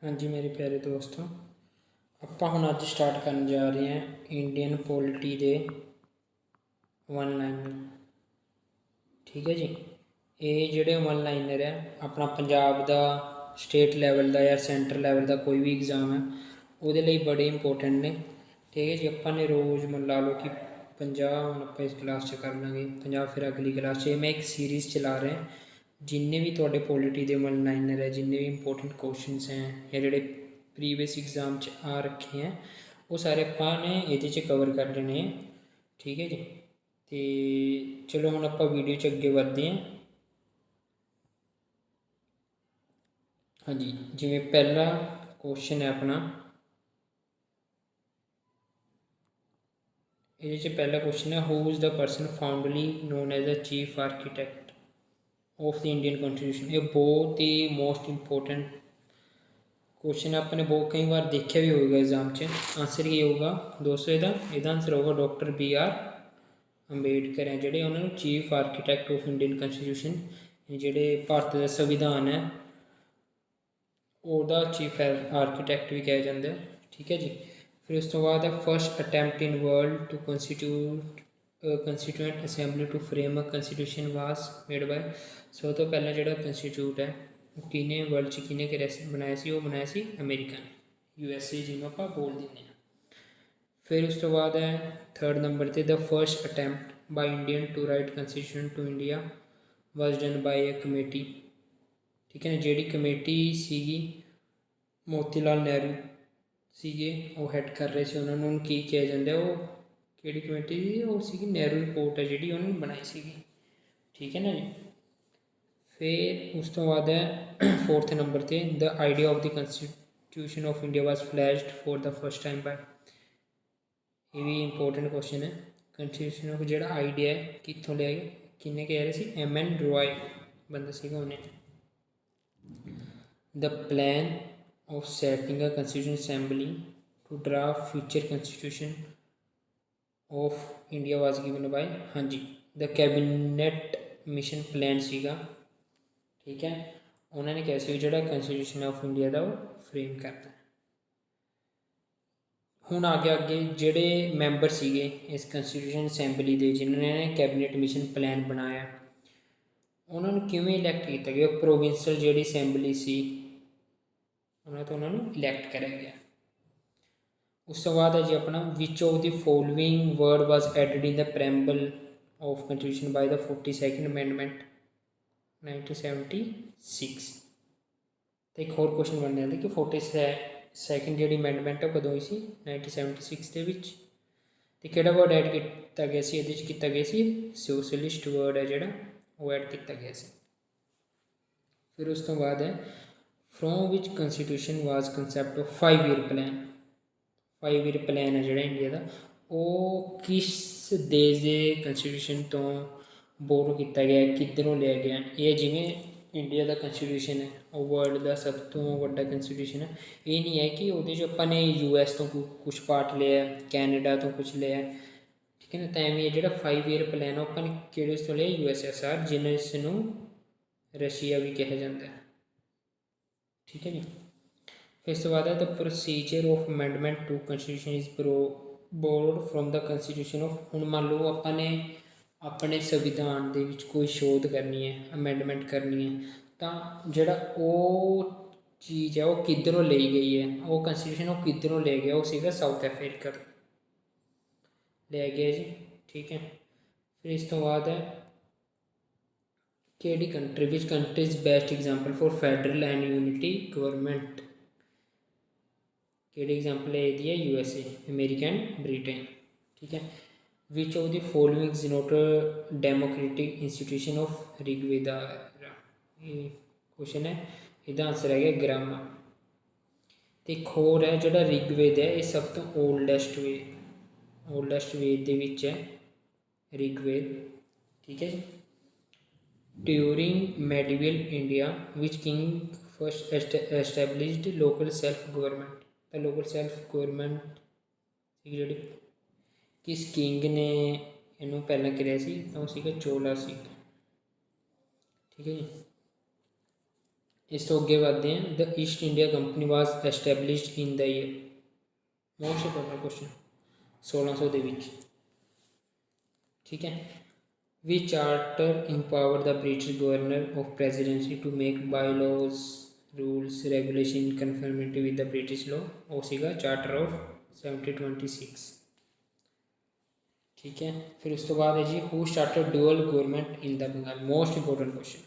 हाँ जी मेरे प्यारे दोस्तों, ਆਪਾਂ ਹੁਣ ਅੱਜ ਸਟਾਰਟ ਕਰਨ ਜਾ ਰਹੇ ਹਾਂ ਇੰਡੀਅਨ ਪੋਲਿਟੀ ਦੇ ਵਨ ਲਾਈਨਰ। ਠੀਕ ਹੈ ਜੀ। ਇਹ ਜਿਹੜੇ ਵਨ ਲਾਈਨਰ ਹੈ ਆਪਣਾ ਪੰਜਾਬ ਦਾ ਸਟੇਟ ਲੈਵਲ ਦਾ ਜਾਂ ਸੈਂਟਰ ਲੈਵਲ ਦਾ ਕੋਈ ਵੀ ਐਗਜ਼ਾਮ ਹੈ ਉਹਦੇ ਲਈ ਬੜੇ ਇੰਪੋਰਟੈਂਟ ਨੇ। ਠੀਕ ਹੈ ਜੀ। ਆਪਾਂ ਨੇ ਰੋਜ਼ ਲਾ ਲਓ ਕਿ 50 ਹੁਣ ਆਪਾਂ ਇਸ ਕਲਾਸ 'ਚ ਕਰ ਲਾਂਗੇ, 50 ਫਿਰ ਅਗਲੀ ਕਲਾਸ 'ਚ। ਮੈਂ ਇੱਕ ਸੀਰੀਜ਼ ਚਲਾ ਰਿਹਾ, ਜਿੰਨੇ ਵੀ ਤੁਹਾਡੇ ਪੋਲਿਟੀ ਦੇ ਵਨ ਲਾਈਨਰ ਹੈ, ਜਿੰਨੇ ਵੀ ਇੰਪੋਰਟੈਂਟ ਕੁਐਸਚਨਸ ਹੈ ਜਾਂ ਜਿਹੜੇ प्रीवियस एग्जाम आ रखे हैं वो सारे अपने ये कवर कर लेने हैं। ठीक है जी। तो चलो हम आप वीडियो च अगे बढ़ते हैं। हाँ जी, जिमें पहला क्वेश्चन है अपना, ये पहला क्वेश्चन है, who is the person fondly known as the chief architect of the Indian constitution. ये बहुत ही मोस्ट इंपोर्टेंट क्वेश्चन अपने बहुत कई बार देखा भी होगा एग्जाम से। आंसर ये होगा दोस्तों, ਇਹਦਾ आंसर होगा डॉक्टर BR ਅੰਬੇਡਕਰ ਹੈ, ਜਿਹੜੇ ਉਹਨਾਂ ਨੂੰ chief architect of Indian constitution, ਜਿਹੜੇ ਭਾਰਤ ਦਾ ਸੰਵਿਧਾਨ ਹੈ ਉਹਦਾ ਚੀਫ ਆਰਕੀਟੈਕਟ ਵੀ ਕਿਹਾ ਜਾਂਦਾ ਹੈ। ਠੀਕ ਹੈ ਜੀ। ਫਿਰ ਉਸ ਤੋਂ ਬਾਅਦ ਹੈ, first attempt in world to constituent assembly to frame a constitution was made by. ਸਭ ਤੋਂ ਪਹਿਲਾਂ ਜਿਹੜਾ ਕੰਸਟੀਟਿਊਟ ਹੈ किने वर्ल्ड च किने बनाया सी, वो बनाया सी अमेरिका ने, USA जिन्होंने आप बोल दें। फिर उस तो बाद है थर्ड नंबर पर, the first attempt by Indian to write constitution to India was done by a committee. ठीक है ना, जी कमेटी सीगी मोतीलाल नेहरू सीगे वो हैड कर रहे थे, उन्होंने की किया जाता है, वो कि कमेटी वो सी नेहरू रिपोर्ट है जी उन्होंने बनाई सी। ठीक है ना जी। फिर उस तो बाद है फोर्थ नंबर पर, the idea of the constitution of India was flashed for the first time by. ये भी इंपॉर्टेंट क्वेश्चन है। कंस्टिट्यूशन ऑफ जो आइडिया है कितों लिया गया, किन्ने कह रहे थे, MN रॉय बंदा सीगा उन्हें। The plan of setting a constitution assembly to draft future constitution of India was given by, हाँ जी, द कैबिनेट मिशन प्लान सीगा। ठीक है, उन्होंने कैसे जो कंस्टिट्यूशन ऑफ इंडिया का वो फ्रेम करना। हूँ आ गया अगे जोड़े मैंबर सीगे इस कंस्टिट्यूशन असैंबली के, जिन्होंने कैबिनेट मिशन प्लान बनाया, उन्होंने किवें इलैक्ट किया गया। प्रोविंसल जी असैंबली सी उन्होंने इलैक्ट करा गया। उस तो बाद है जी अपना, विच of the following word was added in the preamble of constitution by the 42nd amendment 1976। तो एक होर क्वेश्चन बन जाता कि 42nd जी अमेंडमेंट है कदों हुई सी, 1976 के विच। तो किहड़ा वर्ड ऐड किया गया सी, इहदे च किया गया सी सोशलिस्ट वर्ड है जिहड़ा वो ऐड किया गया सी। फिर उस तो बाद है, from which constitution was concept of 5 year plan. 5 year plan है जिहड़ा इंडिया का, वो किस देश के कंस्टिट्यूशन तो बोरो किया गया, किधरों लिया गया। ये जिमें इंडिया का कंस्टिट्यूशन है वो वर्ल्ड का सब तो वड्डा कंस्टिट्यूशन है। ये नहीं है कि वो अपने US तो कुछ पार्ट लिया, कैनेडा तो कुछ लिया। ठीक है ना, तो एवं जो 5 ईयर प्लान है अपन कि तो लिया USSR, जिसनों रशिया भी कहा जाता है। ठीक है जी। फिर इस बाद है, the procedure of amendment to constitution is borrowed from the constitution of. हूँ मान लो अपने अपने संविधान के कोई शोध करनी है, अमेंडमेंट करनी है, तो जोड़ा वो चीज़ है वो किधरों ली गई है, वो कंस्टिट्यूशन वो किधरों ले गया, वो सीगा साउथ अफ्रीका ले गया जी। ठीक है। फिर इस तो बाद है, केड़ी country which country is best example for federal and unity government. केड़ी एग्जाम्पल है ये USA, अमेरिका एंड ब्रिटेन। ठीक है। विच of the following is not a democratic institution of Rigveda. ये क्वेश्चन है, इसका आंसर है ग्रामा। तो एक होर है जो ऋग्वेद है, ये सब तो ओल्डेस्ट वेद है ऋग्वेद। ठीक है जी। During medieval India which king first established local self government. तो लोकल सैल्फ गवर्नमेंट जी किस किंग ने इनू पहला कराया सी, तो सीगा चोला सी। ठीक है जी। इस तो अगे बढ़ते हैं। The East India Company was established in the year, most important question, 1600 ਦੇ ਵਿੱਚ, ठीक है। We charter empower the British governor of presidency to make bylaws rules regulation conformative with the British law, वो सीगा charter of 1726, ठीक है। फिर उस तो बाद है जी who started dual government in the Bengal, most important question,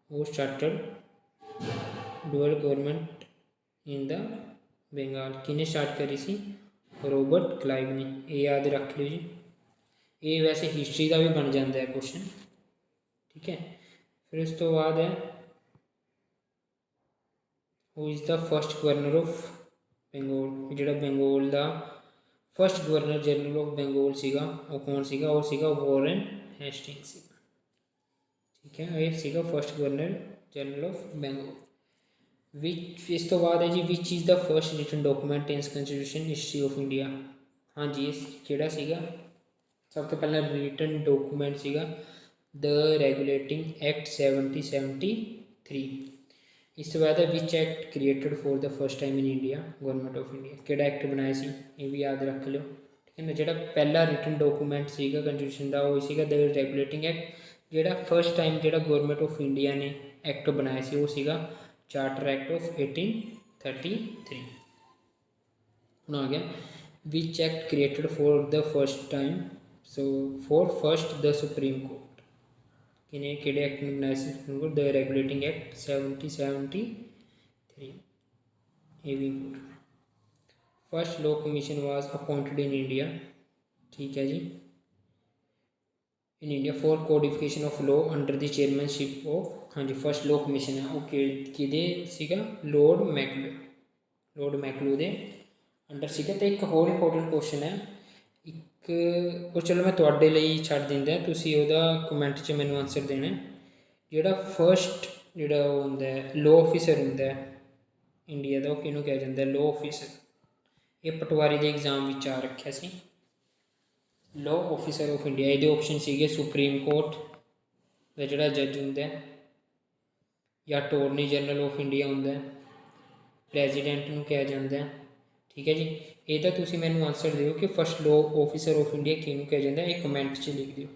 who started dual government in the Bengal, किने स्टार्ट करी सी, रॉबर्ट क्लाइव ने, ये याद रख लो जी। ये वैसे हिस्टरी का भी बन जाता है क्वेश्चन, ठीक है। फिर उस तो बाद है who is the first governor of Bengal, जो बंगाल का first governor general of Bengal सीगा वो कौन सीगा, वो सीगा वॉरेन हेस्टिंग्स, ठीक है। ये सीगा first governor general of Bengal. Which इस तो बाद है जी which is the first written document in constitution history of India, हाँ जी केड़ा सीगा, सब तो पहला रिटन डॉक्यूमेंट सीगा द रेगुलेटिंग एक्ट 1773। इस तो बाद है which act created for the first time in India, government of India, केड़ा एक्ट बनाया सी, ये भी याद रख लो, ठीक है ना। जो पहला रिटन डॉक्यूमेंट सीगा कॉन्स्टिट्यूशन का वो सीगा द रेगुलेटिंग एक्ट, जो फर्स्ट टाइम जो गवर्नमेंट ऑफ इंडिया ने एक्ट बनाया सी वो सीगा चार्टर एक्ट ऑफ 1833। आ गया which act created for the first time, so for first the supreme court, किने केड़े एक्ट ने बनाया supreme court, the regulating act 1773, ये भी important. First law commission was appointed in India, ठीक है जी, in India for codification of law under the chairmanship of, हाँ जी फर्स्ट लॉ कमीशन है वो किहदे सीगा, लॉर्ड मैकलू, लॉर्ड मैकलू दे अंडर सीगा। तो एक होर इंपोर्टेंट क्वेश्चन है एक, और चलो मैं तुहाडे लई छड्ड दिंदा, तुसीं ओहदा कमेंट च मैनूं आंसर देना है। जिहड़ा फर्स्ट जिहड़ा हुंदा है लॉ ऑफिसर हुंदा है इंडिया का, वो किहनूं कहा जाता है, लॉ ऑफिसर, ये पटवारी के एग्जाम विच आ रखिया सी, लॉ ऑफिसर ऑफ इंडिया। ये ऑप्शन सीगे सुप्रीम कोर्ट का जिहड़ा जज हुंदा है, या अटॉर्नी जनरल ऑफ इंडिया हुंदा है, प्रेजिडेंट नूं कहा जाता है, ठीक है जी। ये तो तुसीं मैनूं आंसर दिओ कि first law officer of India किहनूं कहा जाता है, ये कमेंट च लिख दिओ।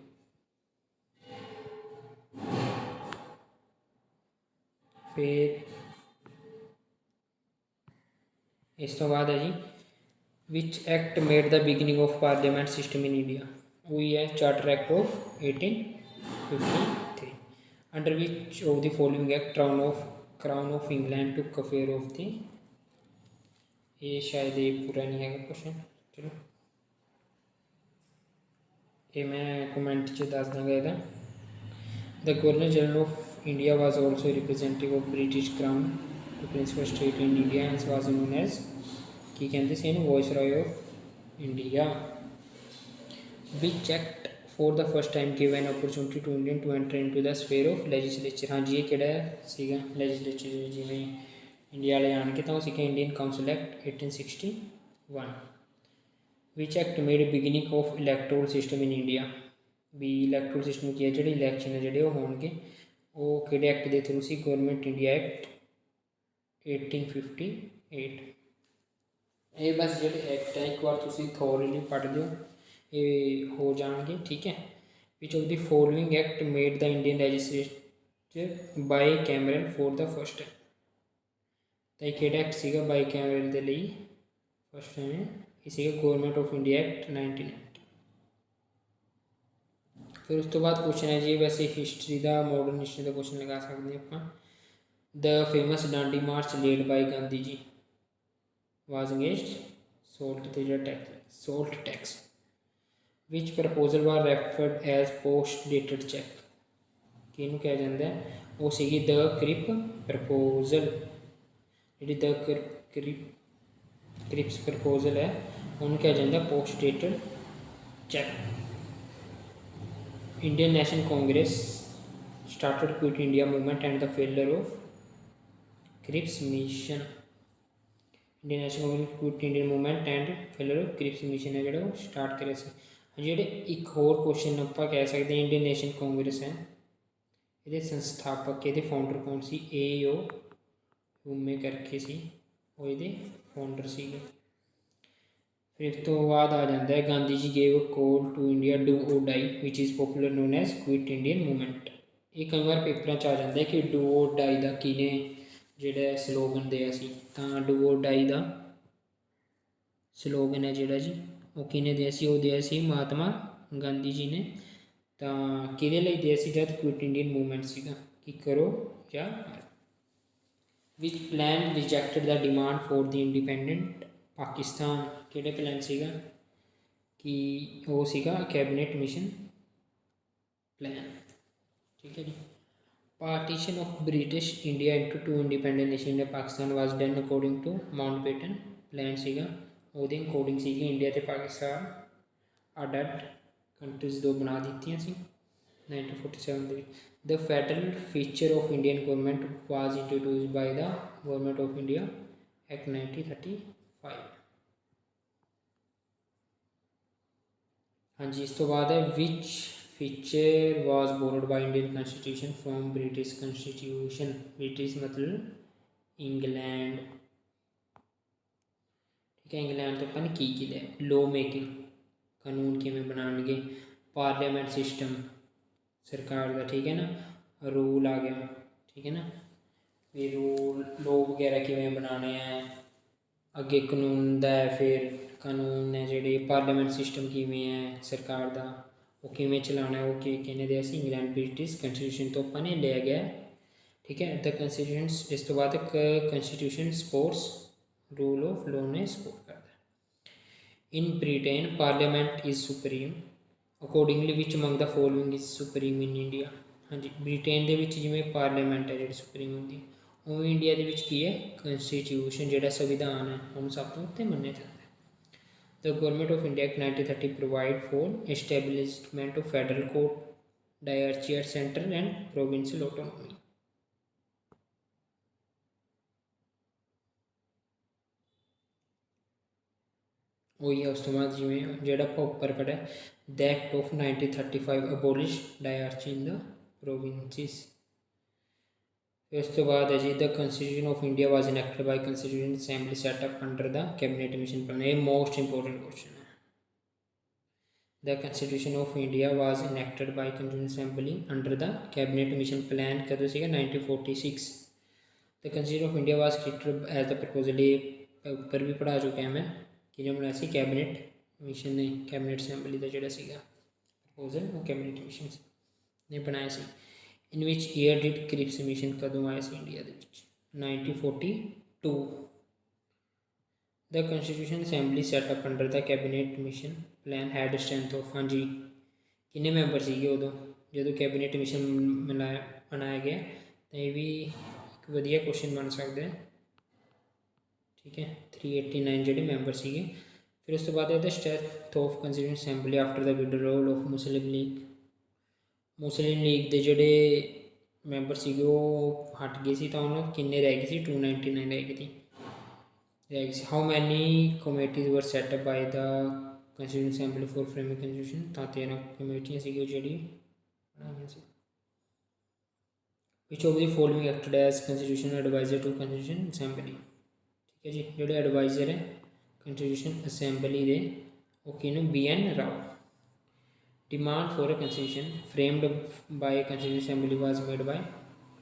फिर इस तो बाद है जी which act made the beginning of parliament system in India, वही है charter act of 1853। Under which of the following act crown of England to affair of the, ये शायद ये पूरा नहीं है क्वेश्चन, चलो ये मैं कमेंट च दस दूँगा ਇਹਦਾ। The governor general of India was also representative of British crown to principal state in India and was known as, की कहते हैं viceroy of India. Which act for the first time give an opportunity to Indian to enter into the sphere of legislature, हाँ जी ये किहड़ा सीगा लैजिस्लेचर, जिवें India वाले आण के तो सीगा Indian council act 1861। Which act made beginning of electoral system in India, भी इलैक्टोरल सिस्टम की है जो इलैक्शन है जोड़े होंगे वो किहड़े एक्ट के through C, government India act 1858। ये बस जो एक्ट है एक बार तुम थोरली पढ़ लो, ये हो जाएंगे, ठीक है। विच of the following act made the Indian legislature by cameral for the first time, तो एक एक्ट सीगा बाई कैमरल के लिए फर्स्ट टाइम है, इसी गवर्नमेंट ऑफ इंडिया एक्ट 1990। फिर उस तो बाद क्वेश्चन है जी वैसे हिस्टरी का, मॉडर्न हिस्टरी का क्वेश्चन लगा सकते हैं आप। The famous Dandi march led by Gandhi ji was against salt tax, which proposal was referred as post dated check, किनू कहा जाता है, वो सीगी द क्रिप प्रपोजल, जी द क्रिप्स प्रपोजल है उन्होंने कहा जाता है post dated cheque. Indian National Congress started quit India movement and the failure of Cripps mission, Indian National Congress quit Indian movement and failure of Cripps mission है जो start करे से। जो एक होर क्वेश्चन आप कह सकते हैं इंडियन नेशनल कांग्रेस है ਇਹਦੇ ਸੰਸਥਾਪਕ ਇਹਦੇ ਫਾਊਂਡਰ ਕੌਣ ਸੀ? ਏ.ਓ. ਹਿਊਮੇ ਕਰਕੇ ਸੀ, ਉਹ ਇਹਦੇ ਫਾਊਂਡਰ ਸੀਗੇ। ਫਿਰ ਤੋਂ ਬਾਅਦ ਆ ਜਾਂਦਾ ਹੈ ਗਾਂਧੀ ਜੀ ਗੇਵ ਕੋਲ to India do or die which is popular known as quit Indian movement. ਇਹ ਕਈ ਵਾਰ ਪੇਪਰਾਂ 'ਚ ਆ ਜਾਂਦਾ ਕਿ ਡੂ ਔਰ ਡਾਈ ਦਾ ਕਿਹਨੇ ਜਿਹੜਾ ਸਲੋਗਨ ਦਿਆ ਸੀ, ਤਾਂ do or dye the slogan ਹੈ ਜਿਹੜਾ ਜੀ ਉਹ ਕਿਹਨੇ ਦਿਆ ਸੀ? ਉਹ ਦਿਆ ਸੀ ਮਹਾਤਮਾ ਗਾਂਧੀ ਜੀ ਨੇ। ਤਾਂ ਕਿਹਦੇ ਲਈ ਦਿਆ ਸੀ? ਜਦ ਕੁਇਟ ਇੰਡੀਅਨ ਮੂਵਮੈਂਟ ਸੀਗਾ ਕਿ ਕਰੋ ਜਾਂ ਵਿਚ ਪਲਾਨ ਰਿਜੈਕਟਡ ਦਾ ਡਿਮਾਂਡ ਫੋਰ ਦੀ ਇੰਡੀਪੈਂਡੈਂਟ ਪਾਕਿਸਤਾਨ। ਕਿਹੜੇ ਪਲਾਨ ਸੀਗਾ? ਕਿ ਉਹ ਸੀਗਾ ਕੈਬਨਿਟ ਮਿਸ਼ਨ ਪਲਾਨ। ਠੀਕ ਹੈ ਜੀ। Partition of British India into two independent nation India Pakistan was done according to Mountbatten plan ਸੀਗਾ। ਉਹਦੇ ਅਕੋਰਡਿੰਗ ਸੀਗੀ ਇੰਡੀਆ ਅਤੇ ਪਾਕਿਸਤਾਨ ਅੱਡ ਅੱਡ ਕੰਟਰੀਜ਼ ਦੋ ਬਣਾ ਦਿੱਤੀਆਂ ਸੀ 1947 ਦੇ ਵਿੱਚ। The federal feature of Indian government was introduced by the government of India act 1935। ਹਾਂਜੀ, ਇਸ ਤੋਂ ਬਾਅਦ ਹੈ which feature was borrowed by Indian constitution from British constitution. British ਮਤਲਬ ਇੰਗਲੈਂਡ। ਠੀਕ ਹੈ, ਇੰਗਲੈਂਡ ਤੋਂ ਆਪਾਂ ਨੇ ਕੀ ਲਿਆ? ਲੋ ਮੇਕਿੰਗ, ਕਾਨੂੰਨ ਕਿਵੇਂ ਬਣਾਉਣਗੇ। ਪਾਰਲੀਮੈਂਟ ਸਿਸਟਮ, ਸਰਕਾਰ ਦਾ। ਠੀਕ ਹੈ ਨਾ, ਰੂਲ ਆ ਗਿਆ। ਠੀਕ ਹੈ ਨਾ, ਵੀ ਰੂਲ ਲੋ ਵਗੈਰਾ ਕਿਵੇਂ ਬਣਾਉਣੇ ਹੈ, ਅੱਗੇ ਕਾਨੂੰਨ ਦਾ ਹੈ, ਫਿਰ ਕਾਨੂੰਨ ਹੈ ਜਿਹੜੇ ਪਾਰਲੀਮੈਂਟ ਸਿਸਟਮ ਕਿਵੇਂ ਹੈ ਸਰਕਾਰ ਦਾ, ਉਹ ਕਿਵੇਂ ਚਲਾਉਣਾ, ਉਹ ਕਿਹਨੇ ਦਿਆ ਸੀ? ਇੰਗਲੈਂਡ ਬ੍ਰਿਟਿਸ਼ ਕਨਸਟੀਟਿਊਸ਼ਨ ਤੋਂ ਆਪਾਂ ਨੇ ਲਿਆ ਗਿਆ। ਠੀਕ ਹੈ, ਦ ਕਨਸਟੀਟਿਊਸ਼ਨ। ਇਸ ਤੋਂ ਬਾਅਦ constitution supports rule of law ਨੇ ਸਪੋਰਟ ਕਰਦਾ। In Britain parliament is supreme accordingly which among the following is supreme in India. ਹਾਂਜੀ, ਬ੍ਰਿਟੇਨ ਦੇ ਵਿੱਚ ਜਿਵੇਂ ਪਾਰਲੀਮੈਂਟ ਹੈ ਜਿਹੜੀ ਸੁਪਰੀਮ ਹੁੰਦੀ, ਉਵੇਂ ਇੰਡੀਆ ਦੇ ਵਿੱਚ ਕੀ ਹੈ? ਕਨਸਟੀਟਿਊਸ਼ਨ ਜਿਹੜਾ ਸੰਵਿਧਾਨ ਹੈ ਉਹਨੂੰ ਸਭ ਤੋਂ ਉੱਤੇ ਮੰਨਿਆ ਜਾਂਦਾ ਹੈ। The government of India act 1930 provide for establishment of federal court dyarchy at centre and provincial autonomy. ਉਹੀ ਹੈ। ਉਸ ਤੋਂ ਬਾਅਦ ਜਿਵੇਂ ਜਿਹੜਾ ਆਪਾਂ ਉੱਪਰ ਪੜ੍ਹਿਆ the act of 1935 abolish dyarchy in the provinces. ਇਸ ਤੋਂ ਬਾਅਦ ਹੈ ਜੀ ਦ ਕਨਸਟੀਟਿਊਸ਼ਨ ਆਫ ਇੰਡੀਆ ਵਾਜ ਇਨੈਕਟਡ ਬਾਈ ਕੰਸਟੀਟਿਊਸ਼ਨ assembly set up under the cabinet mission plan. ਇਹ ਮੋਸਟ ਇੰਪੋਰਟੈਂਟ ਕੁਐਸਚਨ ਹੈ। ਦ ਕਨਸਟੀਟਿਊਸ਼ਨ ਆਫ ਇੰਡੀਆ ਵਾਜ ਇਨੈਕਟਡ ਬਾਈ ਕੰਸਟੀਟਿਊਸ਼ਨ assembly under the cabinet mission plan ਕਦੋਂ ਸੀਗਾ? 1946। ਦ ਕਨਸਟੀਟਿਊਸ਼ਨ ਆਫ ਇੰਡੀਆ ਵਾਜ ਕ੍ਰੀਏਟਡ ਐਜ਼ ਦਾ ਪ੍ਰਪੋਜ਼ਲ। ਇਹ ਉੱਪਰ ਵੀ ਪੜ੍ਹਾ ਚੁੱਕਿਆ ਮੈਂ ਕਿ ਜੋ ਬਣਾਇਆ ਸੀ ਕੈਬਨਿਟ ਮਿਸ਼ਨ ਨੇ, ਕੈਬਨਿਟ ਅਸੈਂਬਲੀ ਦਾ ਜਿਹੜਾ ਸੀਗਾ ਪ੍ਰਪੋਜ਼ਲ ਉਹ ਕੈਬਨਿਟ ਮਿਸ਼ਨ ਨੇ ਬਣਾਇਆ ਸੀ। ਇਨ which year did Cripps mission ਕਦੋਂ ਆਇਆ ਸੀ ਇੰਡੀਆ ਦੇ ਵਿੱਚ? 1942। The constitution assembly set up under the cabinet mission plan had strength of. ਹਾਂਜੀ, ਕਿੰਨੇ ਮੈਂਬਰ ਸੀਗੇ ਉਦੋਂ ਜਦੋਂ ਕੈਬਨਿਟ ਮਿਸ਼ਨ ਬਣਾਇਆ ਗਿਆ? ਤਾਂ ਇਹ ਵੀ ਇੱਕ ਵਧੀਆ ਕੁਐਸਚਨ ਬਣ ਸਕਦਾ ਹੈ। ਠੀਕ ਹੈ, 389 ਜਿਹੜੇ ਮੈਂਬਰ ਸੀਗੇ। ਫਿਰ ਉਸ ਤੋਂ ਬਾਅਦ ਇਹਦਾ strength of constitution assembly after the withdrawal of Muslim League. Muslim League ਦੇ ਜਿਹੜੇ ਮੈਂਬਰ ਸੀਗੇ ਉਹ ਹਟ ਗਏ ਸੀ, ਤਾਂ ਉਹਨਾਂ ਕਿੰਨੇ ਰਹਿ ਗਏ ਸੀ? 299 ਰਹਿ ਗਏ ਸੀ। How many committees were set up by the constitution assembly for framing constitution? ਤਾਂ 13 ਕਮੇਟੀਆਂ ਸੀਗੀਆਂ ਜਿਹੜੀ ਬਣਾਈਆਂ ਸੀ। Which of the following acted as constitution adviser to constitution assembly. ਠੀਕ ਹੈ ਜੀ, ਜਿਹੜੇ ਐਡਵਾਈਜ਼ਰ ਹੈ ਕੰਸਟੀਟਿਊਸ਼ਨ ਅਸੈਂਬਲੀ ਦੇ ਉਹ ਕਿਹਨੂੰ? BN Rao. Demand for a constitution framed by a constitutional assembly was made by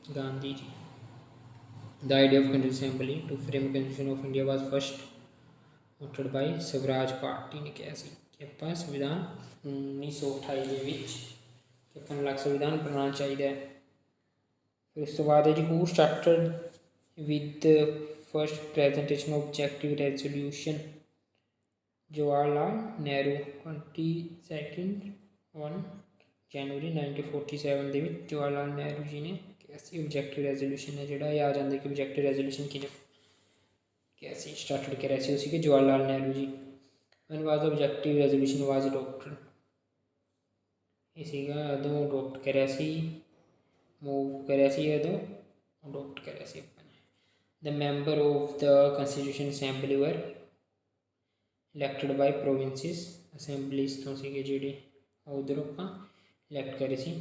Gandhi ji. The idea of constitutional assembly to frame a constitution of India was first voted by Swaraj Party ने किया सी कि ਆਪਾਂ ਸੰਵਿਧਾਨ 1928 ਦੇ ਵਿੱਚ ਕਿ ਆਪਾਂ ਨੂੰ ਸੰਵਿਧਾਨ ਬਣਾਉਣਾ ਚਾਹੀਦਾ ਹੈ। ਫਿਰ ਉਸ ਤੋਂ ਬਾਅਦ ਹੈ ਜੀ who started with the first presentation of objective resolution? Jawaharlal Nehru. 1 ਜਨਵਰੀ 1947 ਦੇ ਵਿੱਚ ਜਵਾਹਰਲਾਲ ਨਹਿਰੂ ਜੀ ਨੇ ਕਿਹਾ ਸੀ ਓਬਜੈਕਟਿਵ ਰੈਜ਼ੋਲੂਸ਼ਨ ਹੈ ਜਿਹੜਾ ਇਹ ਆ ਜਾਂਦਾ ਕਿ ਓਬਜੈਕਟਿਵ ਰੈਜ਼ੋਲੂਸ਼ਨ ਕਿਹਨੇ ਕਿਹਾ ਸੀ, ਸਟਾਰਟਡ ਕਰਿਆ ਸੀ? ਉਹ ਸੀਗੇ ਜਵਾਹਰਲਾਲ ਨਹਿਰੂ ਜੀ। ਵੈਨ ਵਾਜ ਓਬਜੈਕਟਿਵ ਰੈਜ਼ੋਲੂਸ਼ਨ ਵਾਜ ਅਡੋਪਟਡ? ਇਹ ਸੀਗਾ ਉਦੋਂ ਅਡੋਪਟ ਕਰਿਆ ਸੀ, ਮੂਵ ਕਰਿਆ ਸੀ, ਉਦੋਂ ਅਡੋਪਟ ਕਰਿਆ ਸੀ ਆਪਾਂ ਨੇ। ਦ ਮੈਂਬਰ ਆਫ ਦ ਕੰਸਟੀਟਿਊਸ਼ਨ ਅਸੈਂਬਲੀ ਵਰ ਇਲੈਕਟਡ ਬਾਈ ਪ੍ਰੋਵਿੰਸਿਸ। ਅਸੈਂਬਲੀਜ਼ ਤੋਂ ਸੀਗੇ ਜਿਹੜੇ ਉਧਰ ਆਪਾਂ ਇਲੈਕਟ ਕਰੇ ਸੀ।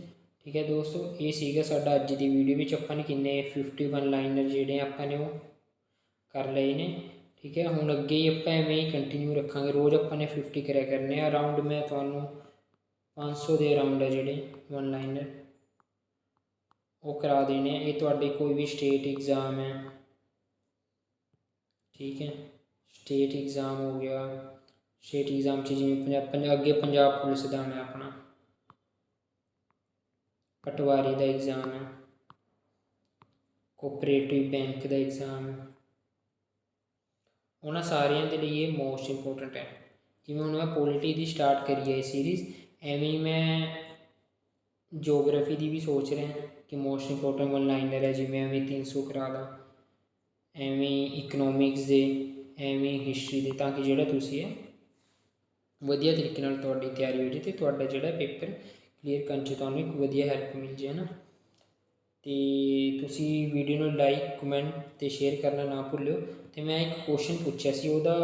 ठीक है दोस्तों, ये सीगा साडा अज की वीडियो में ਆਪਾਂ ने किन्ने 51 लाइनर ਜਿਹੜੇ ਆਪਾਂ ने वो कर लए ने। ठीक है, हुण अगे ही ਆਪਾਂ एवें ही कंटिन्यू रखांगे, रोज़ ਆਪਾਂ ने 50 करिया करने। अराउंड मैं तुहानूं 500 के अराउंड है जिहड़े वन लाइनर वो करा देने। ये तुहाडे कोई भी स्टेट एग्ज़ाम है, ठीक है, स्टेट एग्ज़ाम हो गया, स्टेट एग्ज़ाम जिवें अगे पंजाब पुलिस का आना अपना, पटवारी का एग्ज़ाम है, कोऑपरेटिव बैंक का एग्ज़ाम है, उन्होंने सारिया के लिए ये मोस्ट इंपोर्टेंट है। जिवें हुण मैं पॉलिटी की स्टार्ट करी है सीरीज़, एवें ही मैं जोग्राफी की भी सोच रहा कि मोस्ट इंपोर्टेंट वन लाइनर है, जिवें एवें 300 करा दा, एवें इकनोमिक्स दे, एवें हिस्टरी दे, ताकि जिहड़ा तुसीं है वधिया तरीके नाल तुहाडी तैयारी हो जाए तो तुहाडा जिहड़ा पेपर क्लीयर करन च तुहानूं एक वधिया हैल्प मिल जाए ना। तो तुसी वीडियो नूं लाइक कमेंट तो शेयर करना ना भुल्लिओ। तो मैं एक क्वेश्चन पूछा सी, उहदा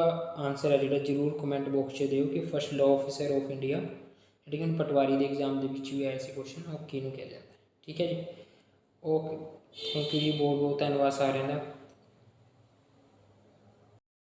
आंसर है जिहड़ा जरूर कमेंट बॉक्स च दिओ कि first law officer of India ठीक है पटवारी के एग्जाम के भी आया से क्वेश्चन, ओके नूं कहा जाता है। ठीक है जी, ओके, थैंक यू जी, बहुत बहुत धन्यवाद सारिਆਂ ਦਾ।